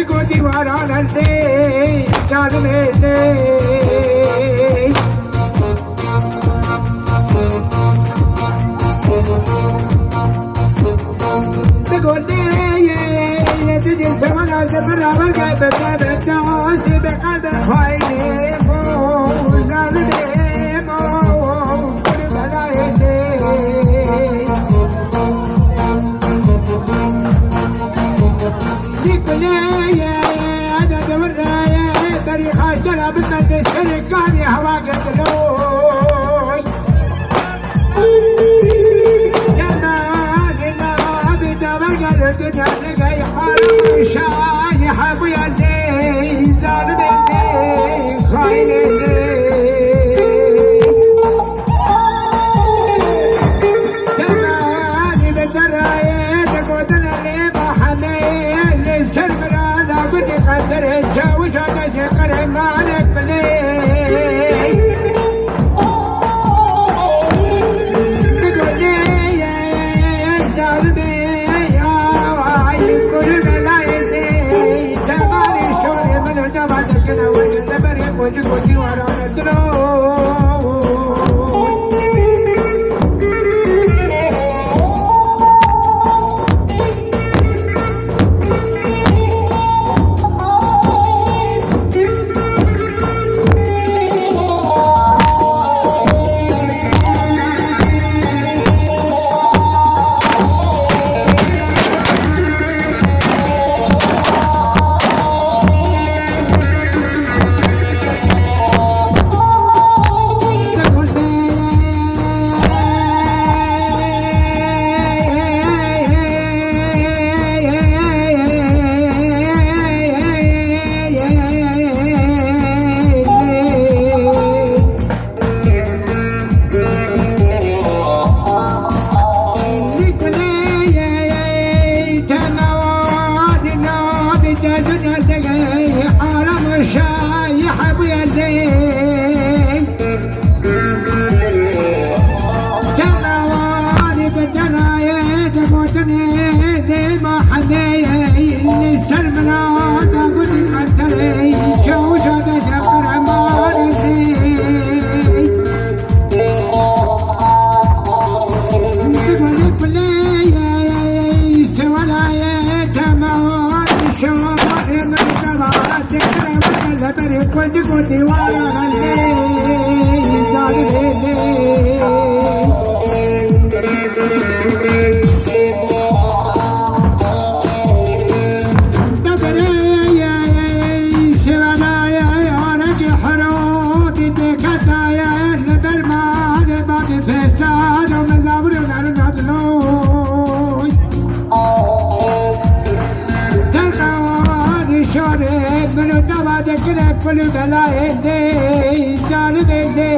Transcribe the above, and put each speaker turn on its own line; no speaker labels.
को दीवारा नंदे जान मेले تقولي يا تجي سوانا زبرا بقى بقى بتاعش بقى بخايني مو زالني مو كل بلايني لكلي هذا دورنا تاريخ عشرة بس الشركة كان هوا قتلوي جاي حرام شاي حبي اللي زالني خايني جمالي بالدراية تقودنا لي بحمي اللي سرمنا ذا قد قدر الجوش هذا شكر ما نقلي What you want to know? كل بلاء الدين جانب الدين